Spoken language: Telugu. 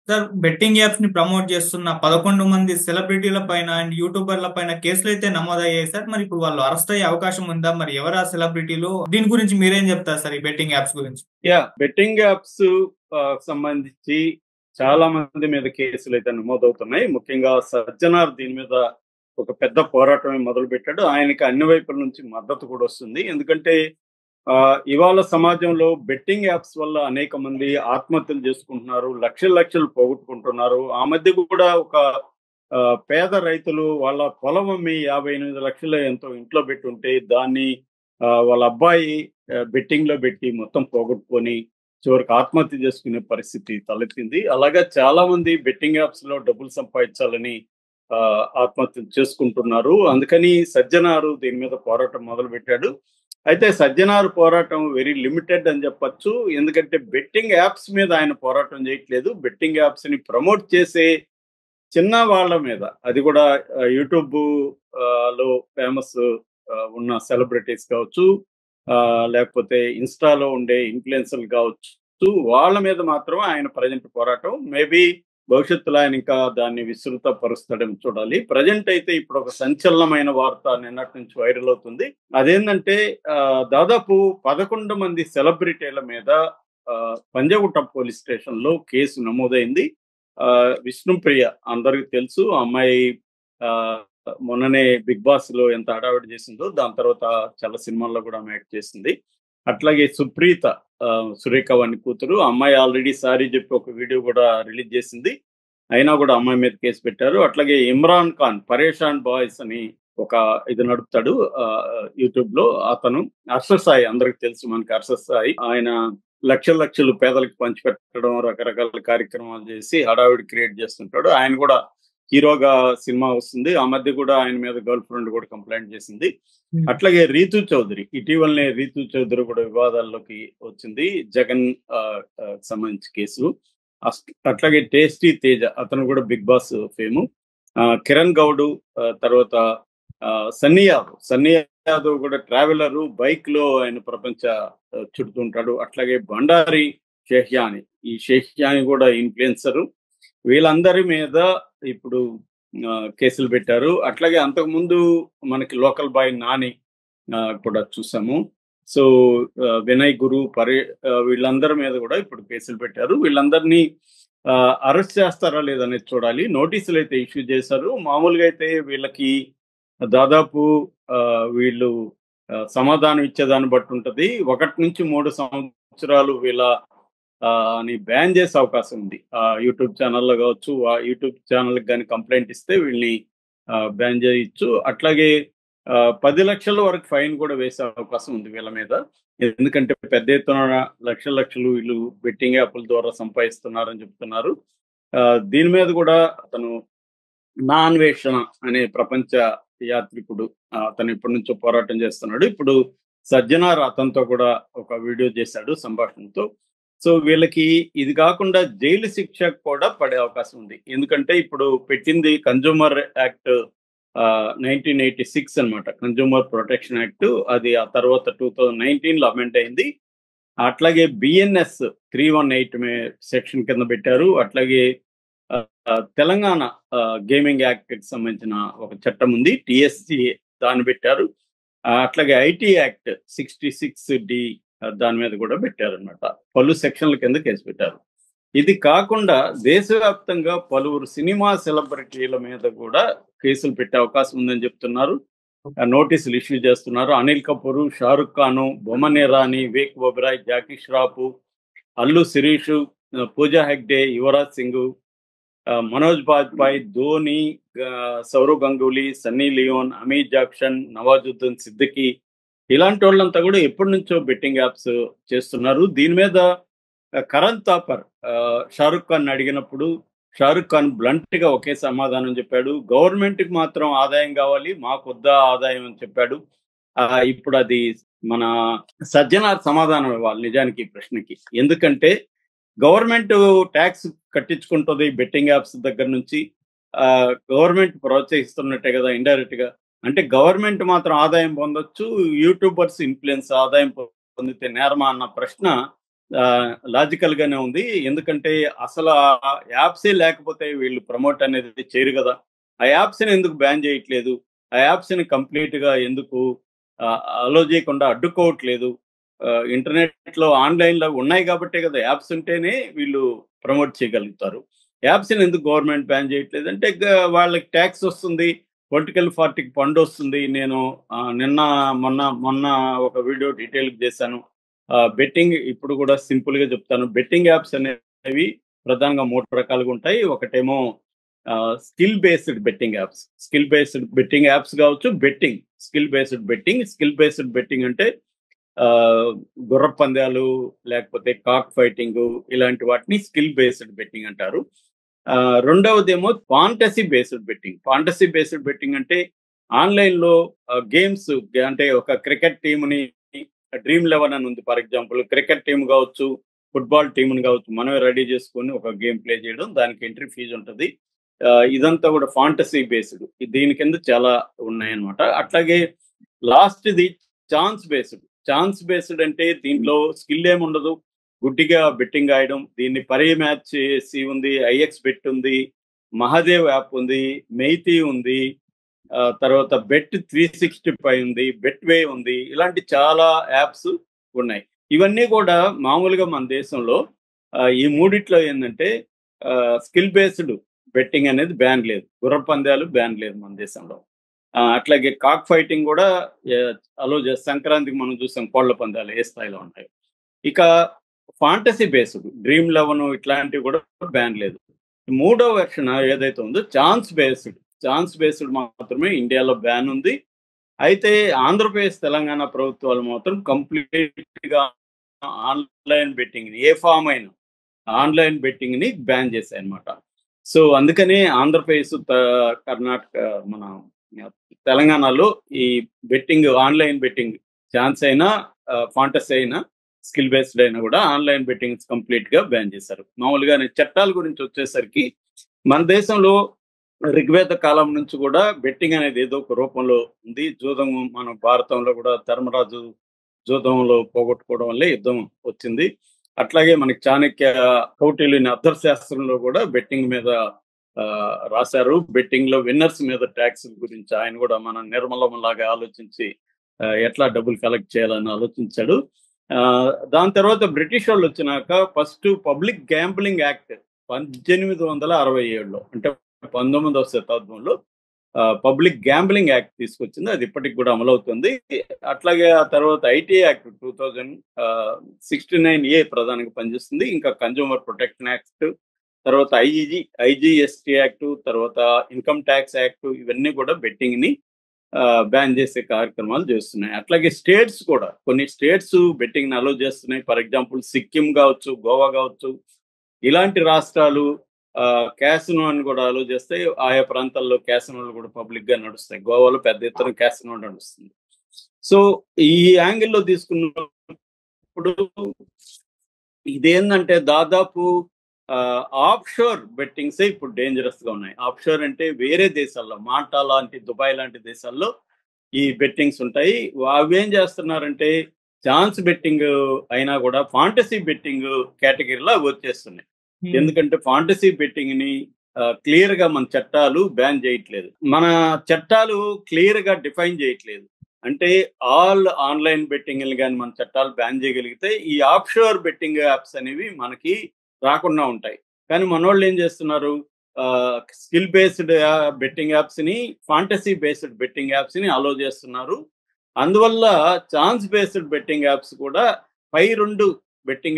సార్ బెట్టింగ్ యాప్స్ ని ప్రమోట్ చేస్తున్న 11 మంది సెలబ్రిటీల పైన అండ్ యూట్యూబర్ల పైన కేసులైతే నమోదయ్యాయి సార్. మరి ఇప్పుడు వాళ్ళు అరెస్ట్ అయ్యే అవకాశం ఉందా? మరి ఎవరా సెలబ్రిటీలు? దీని గురించి మీరేం చెప్తారు సార్ ఈ బెట్టింగ్ యాప్స్ గురించి? బెట్టింగ్ యాప్స్ సంబంధించి చాలా మంది మీద కేసులు అయితే నమోదవుతున్నాయి. ముఖ్యంగా సజ్జనార్ దీని మీద ఒక పెద్ద పోరాటమే మొదలు పెట్టాడు. ఆయనకి అన్ని వైపుల నుంచి మద్దతు కూడా వస్తుంది. ఎందుకంటే ఇవాళ సమాజంలో బెట్టింగ్ యాప్స్ వల్ల అనేక మంది ఆత్మహత్యలు చేసుకుంటున్నారు, లక్షలు లక్షలు పోగొట్టుకుంటున్నారు. ఆ మధ్య కూడా ఒక పేద రైతులు వాళ్ళ పొలం అమ్మి 58 లక్షలు ఎంతో ఇంట్లో పెట్టుంటే దాన్ని వాళ్ళ అబ్బాయి బెట్టింగ్ లో పెట్టి మొత్తం పోగొట్టుకొని చివరికి ఆత్మహత్య చేసుకునే పరిస్థితి తలెత్తింది. అలాగా చాలా మంది బెట్టింగ్ యాప్స్ లో డబ్బులు సంపాదించాలని ఆత్మహత్యలు చేసుకుంటున్నారు. అందుకని సజ్జనారు దీని మీద పోరాటం మొదలు పెట్టాడు. అయితే సజ్జనారు పోరాటం వెరీ లిమిటెడ్ అని చెప్పొచ్చు. ఎందుకంటే బెట్టింగ్ యాప్స్ మీద ఆయన పోరాటం చేయట్లేదు. బెట్టింగ్ యాప్స్ ని ప్రమోట్ చేసే చిన్న వాళ్ళ మీద, అది కూడా యూట్యూబ్ లో ఫేమస్ ఉన్న సెలబ్రిటీస్ కావచ్చు, లేకపోతే ఇన్స్టాలో ఉండే ఇన్ఫ్లుయెన్సర్లు కావచ్చు, వాళ్ళ మీద మాత్రం ఆయన ప్రజెంట్ పోరాటం. మేబీ భవిష్యత్తులో ఆయన ఇంకా దాన్ని విస్తృత పరుస్తాడని చూడాలి. ప్రజెంట్ అయితే ఇప్పుడు ఒక సంచలనమైన వార్త నిన్నటి నుంచి వైరల్ అవుతుంది. అదేంటంటే దాదాపు 11 మంది సెలబ్రిటీల మీద పంజగుట్ట పోలీస్ స్టేషన్ లో కేసు నమోదైంది. విష్ణుప్రియ అందరికి తెలుసు. అమ్మాయి మొన్ననే బిగ్ బాస్ లో ఎంత హడావిడి చేసిందో, దాని తర్వాత చాలా సినిమాల్లో కూడా ఆమె యాక్ట్ చేసింది. అట్లాగే సుప్రీత, సురేఖ వాణి కూతురు, అమ్మాయి ఆల్రెడీ సారీ చెప్పి ఒక వీడియో కూడా రిలీజ్ చేసింది. అయినా కూడా అమ్మాయి మీద కేసు పెట్టారు. అట్లాగే ఇమ్రాన్ ఖాన్, పరేషాన్ బాయ్స్ అని ఒక ఇది నడుపుతాడు యూట్యూబ్ లో. అతను అర్షసాయి, అందరికి తెలుసు మనకి అర్షసాయి. ఆయన లక్షల లక్షలు పేదలకు పంచిపెట్టడం, రకరకాల కార్యక్రమాలు చేసి హడావిడి క్రియేట్ చేస్తుంటాడు. ఆయన కూడా హీరోగా సినిమా వస్తుంది. ఆ మధ్య కూడా ఆయన మీద గర్ల్ ఫ్రెండ్ కూడా కంప్లైంట్ చేసింది. అట్లాగే రీతు చౌదరి, ఇటీవలనే రీతు చౌదరి కూడా వివాదాల్లోకి వచ్చింది, జగన్ సంబంధించి కేసు. అట్లాగే టేస్టీ తేజ, అతను కూడా Big Boss fame. Kiran Goud, తర్వాత సన్నీ యాదవ్ కూడా ట్రావెలర్, బైక్ లో ఆయన ప్రపంచ చుడుతుంటాడు. అట్లాగే బండారి షేహ్యాని, ఈ షేహ్యాని కూడా ఇన్ఫ్లుయెన్సరు. వీళ్ళందరి మీద ఇప్పుడు కేసులు పెట్టారు. అట్లాగే అంతకుముందు మనకి లోకల్ బాయ్ నాని కూడా చూసాము. సో వినయ్ గురు, వీళ్ళందరి మీద కూడా ఇప్పుడు కేసులు పెట్టారు. వీళ్ళందరినీ అరెస్ట్ చేస్తారా లేదనేది చూడాలి. నోటీసులు అయితే ఇష్యూ చేశారు. మామూలుగా అయితే వీళ్ళకి దాదాపు వీళ్ళు సమాధానం ఇచ్చేదాన్ని బట్టి ఉంటది. 1 నుంచి 3 సంవత్సరాలు వీళ్ళ ని బ్యాన్ చేసే అవకాశం ఉంది. యూట్యూబ్ ఛానల్లో కావచ్చు, యూట్యూబ్ ఛానల్ కానీ కంప్లైంట్ ఇస్తే వీళ్ళని బ్యాన్ చేయొచ్చు. అట్లాగే 10 లక్షల వరకు ఫైన్ కూడా వేసే అవకాశం ఉంది వీళ్ళ మీద. ఎందుకంటే పెద్ద ఎత్తున లక్షల లక్షలు వీళ్ళు బెట్టింగ్ యాప్ల ద్వారా సంపాదిస్తున్నారని చెప్తున్నారు. దీని మీద కూడా అతను నా అన్వేషణ అనే ప్రపంచ యాత్రికుడు, అతను ఇప్పటి నుంచో పోరాటం చేస్తున్నాడు. ఇప్పుడు సజ్జనార్ అతనితో కూడా ఒక వీడియో చేశాడు సంభాషణతో. సో వీళ్ళకి ఇది కాకుండా జైలు శిక్ష కూడా పడే అవకాశం ఉంది. ఎందుకంటే ఇప్పుడు పెట్టింది కన్జ్యూమర్ యాక్ట్ 1986 అనమాట, కన్జ్యూమర్ ప్రొటెక్షన్ యాక్ట్. అది ఆ తర్వాత 2019లో అమెండ్ అయింది. అట్లాగే బిఎన్ఎస్ 318 సెక్షన్ కింద పెట్టారు. అట్లాగే తెలంగాణ గేమింగ్ యాక్ట్ కి సంబంధించిన ఒక చట్టం ఉంది, టిఎస్సి, దాన్ని పెట్టారు. అట్లాగే ఐటీ యాక్ట్ 66D దాని మీద కూడా పెట్టారనమాట. పలు సెక్షన్ల కింద కేసు పెట్టారు. ఇది కాకుండా దేశవ్యాప్తంగా పలువురు సినిమా సెలబ్రిటీల మీద కూడా కేసులు పెట్టే అవకాశం ఉందని చెప్తున్నారు. నోటీసులు ఇష్యూ చేస్తున్నారు. Anil Kapoor, Shahrukh Khan, Bomman Irani, Vivek Oberoi, Jackie Shroff, Allu Sirish, Pooja Hegde, Yuvraj Singh, Manoj Bajpai, Dhoni, Sourav Ganguly, Sunny Leone, Amit Jackson, Nawazuddin Siddiqui, ఇలాంటి వాళ్ళంతా కూడా ఎప్పటి నుంచో బెట్టింగ్ యాప్స్ చేస్తున్నారు. దీని మీద కరణ్ థాపర్ షారుఖ్ ఖాన్ అడిగినప్పుడు షారుఖ్ ఖాన్ బ్లంట్ గా ఒకే సమాధానం చెప్పాడు. గవర్నమెంట్ కి మాత్రం ఆదాయం కావాలి, మాకు వద్దా ఆదాయం అని చెప్పాడు. ఇప్పుడు అది మన సజ్జనార్ సమాధానం ఇవ్వాలి నిజానికి ఈ ప్రశ్నకి. ఎందుకంటే గవర్నమెంట్ ట్యాక్స్ కట్టించుకుంటుంది బెట్టింగ్ యాప్స్ దగ్గర నుంచి. గవర్నమెంట్ ప్రోత్సహిస్తున్నట్టే కదా ఇండైరెక్ట్ గా. అంటే గవర్నమెంట్ మాత్రం ఆదాయం పొందొచ్చు, యూట్యూబర్స్ ఇన్ఫ్లుయెన్స్ ఆదాయం పొందితే నేరమా అన్న ప్రశ్న లాజికల్ గానే ఉంది. ఎందుకంటే అసలు ఆ యాప్సే లేకపోతే వీళ్ళు ప్రమోట్ అనేది చేయరు కదా! ఆ యాప్స్‌ని ఎందుకు బ్యాన్ చేయట్లేదు? ఆ యాప్స్‌ని కంప్లీట్‌గా ఎందుకు అలో చేయకుండా అడ్డుకోవట్లేదు? ఇంటర్నెట్‌లో ఆన్‌లైన్‌లో ఉన్నాయి కాబట్టే కదా! యాప్స్ ఉంటేనే వీళ్ళు ప్రమోట్ చేయగలుగుతారు. యాప్స్‌ని ఎందుకు గవర్నమెంట్ బ్యాన్ చేయట్లేదంటే వాళ్ళకి టాక్స్ వస్తుంది. పొలిటికల్ పార్టీకి ఫండొస్తుంది. నేను మొన్న ఒక వీడియో డీటెయిల్‌గా చేశాను. బెట్టింగ్ ఇప్పుడు కూడా సింపుల్‌గా చెప్తాను. బెట్టింగ్ యాప్స్ అనేవి ప్రధానంగా 3 రకాలుగా ఉంటాయి. ఒకటేమో skill based betting apps. Skill based betting apps కావచ్చు. Skill based betting. Skill based betting అంటే ఆహ్, గుర్రపు పందాలు లేకపోతే కాక్ ఫైటింగు ఇలాంటి వాటిని స్కిల్ బేస్డ్ బెట్టింగ్ అంటారు. రెండవదేమో fantasy based betting. Fantasy based betting అంటే ఆన్‌లైన్‌లో గేమ్స్ అంటే ఒక క్రికెట్ టీమ్‌ని డ్రీమ్ 11 అని ఉంది ఫర్ ఎగ్జాంపుల్. క్రికెట్ టీమ్ కావచ్చు, ఫుట్బాల్ టీమ్‌ని కావచ్చు. మనమే రెడీ చేసుకొని ఒక గేమ్ ప్లే చేయడం. దానికి ఎంట్రీ ఫీజ్ ఉంటది. ఇదంతా కూడా ఫాంటసీ బేస్డ్. దీని కింద చాలా ఉన్నాయన్నమాట. అట్లాగే లాస్ట్‌ది ఛాన్స్ బేస్డ్. ఛాన్స్ బేస్డ్ అంటే దీంట్లో స్కిల్ ఏముండదు. గుడ్డిగా బెట్టింగ్ ఆడడం. దీన్ని పరే మ్యాచ్ చేసి ఉంది. ఐఎక్స్ బెట్ ఉంది. మహాదేవ్ యాప్ ఉంది. మెయితీ ఉంది. తర్వాత బెట్ 365 ఉంది. బెట్‌వే ఉంది. ఇలాంటి చాలా యాప్స్ ఉన్నాయి. ఇవన్నీ కూడా మామూలుగా మన దేశంలో ఈ మూడిట్లో ఏందంటే స్కిల్ బేస్డ్ బెట్టింగ్ అనేది బ్యాన్ లేదు. గుర్రపు పందాలు బ్యాన్ లేదు మన దేశంలో. అట్లాగే కాక్ ఫైటింగ్ కూడా ఆహ్, అలో సంక్రాంతికి మనం చూసాం కోళ్ల పందాలు ఏ స్థాయిలో ఉంటాయో. ఇక ఫాంటసీ బేస్డ్ డ్రీమ్ 11 ఇట్లాంటివి కూడా బ్యాన్ లేదు. మూడో వెర్షన్ ఏదైతే ఉందో ఛాన్స్ బేస్డ్ మాత్రమే ఇండియాలో బ్యాన్ ఉంది. అయితే ఆంధ్రప్రదేశ్, తెలంగాణ ప్రభుత్వాలు మాత్రం కంప్లీట్‌గా ఆన్‌లైన్ బెట్టింగ్‌ని ఏ ఫార్మ్ అయినా ఆన్‌లైన్ బెట్టింగ్‌ని బ్యాన్ చేశాయన్నమాట. సో, అందుకనే ఆంధ్రప్రదేశ్, కర్ణాటక మన తెలంగాణలో ఈ ఆన్‌లైన్ బెట్టింగ్ ఛాన్స్ అయినా, ఫాంటసీ అయినా, స్కిల్ బేస్డ్ అయినా కూడా ఆన్‌లైన్ బెట్టింగ్స్ కంప్లీట్‌గా బ్యాన్ చేశారు. మామూలుగానే చట్టాల గురించి వచ్చేసరికి మన దేశంలో ఋగ్వేద కాలం నుంచి కూడా బెట్టింగ్ అనేది ఏదో ఒక రూపంలో ఉంది. జూదం మన భారతంలో కూడా ధర్మరాజు జూదంలో పోగొట్టుకోవడం వల్లే యుద్ధం వచ్చింది. అట్లాగే మనకి చాణక్య కౌటిల్యుని అర్థశాస్త్రంలో కూడా బెట్టింగ్ మీద రాశారు. బెట్టింగ్‌లో విన్నర్స్ మీద టాక్స్ గురించి ఆయన కూడా మన నిర్మలంలాగా ఆలోచించి ఎట్లా డబ్బులు కలెక్ట్ చేయాలని ఆలోచించాడు. దాని తర్వాత బ్రిటిష్ వాళ్ళొచ్చినాక ఫస్ట్ పబ్లిక్ గ్యాంబ్లింగ్ యాక్ట్ 1867లో అంటే 19వ శతాబ్దంలో పబ్లిక్ గ్యాంబ్లింగ్ యాక్ట్ తీసుకొచ్చింది. అది ఇప్పటికి కూడా అమలవుతుంది. అట్లాగే ఆ తర్వాత ఐటీ యాక్ట్ 2069 ప్రధానంగా పనిచేస్తుంది. ఇంకా కన్జ్యూమర్ ప్రొటెక్షన్ యాక్ట్, తర్వాత ఐజీఎస్టీ యాక్ట్, తర్వాత ఇన్కమ్ ట్యాక్స్ యాక్ట్ ఇవన్నీ కూడా బెట్టింగ్‌ని బ్యాన్ చేసే కార్యక్రమాలు చేస్తున్నాయి. అట్లాగే స్టేట్స్ కూడా కొన్ని స్టేట్స్ బెట్టింగ్‌ని అలో చేస్తున్నాయి. ఫర్ ఎగ్జాంపుల్ సిక్కిం కావచ్చు, గోవా కావచ్చు. ఇలాంటి రాష్ట్రాలు క్యాసినో అని కూడా అలో చేస్తాయి. ఆయా ప్రాంతాల్లో క్యాసినోలు కూడా పబ్లిక్‌గా నడుస్తాయి. గోవాలో పెద్ద ఎత్తున క్యాసినో నడుస్తుంది. సో, ఈ యాంగిల్‌లో తీసుకున్నప్పుడు ఇదేందంటే దాదాపు ఆఫ్‌షోర్ బెట్టింగ్సే ఇప్పుడు డేంజరస్‌గా ఉన్నాయి. ఆఫ్‌షోర్ అంటే వేరే దేశాల్లో మాల్టా లాంటి, దుబాయ్ లాంటి దేశాల్లో ఈ బెట్టింగ్స్ ఉంటాయి. అవేం చేస్తున్నారంటే ఛాన్స్ బెట్టింగ్ అయినా కూడా ఫాంటసీ బెట్టింగ్ కేటగిరీలో అవి వచ్చేస్తున్నాయి. ఎందుకంటే ఫాంటసీ బెట్టింగ్‌ని క్లియర్‌గా మన చట్టాలు బ్యాన్ చేయట్లేదు. మన చట్టాలు క్లియర్‌గా డిఫైన్ చేయట్లేదు. అంటే ఆల్ ఆన్‌లైన్ బెట్టింగ్‌లు గాని మన చట్టాలు బ్యాన్ చేయగలిగితే ఈ ఆఫ్‌షోర్ బెట్టింగ్ యాప్స్ అనేవి మనకి రాకుండా ఉంటాయి. కానీ మనోళ్ళు ఏం చేస్తున్నారు స్కిల్ బేస్డ్ బెట్టింగ్ యాప్స్‌ని, ఫాంటసీ బేస్డ్ బెట్టింగ్ యాప్స్‌ని అలో చేస్తున్నారు. అందువల్ల ఛాన్స్ బేస్డ్ బెట్టింగ్ యాప్స్ కూడా పై 2 బెట్టింగ్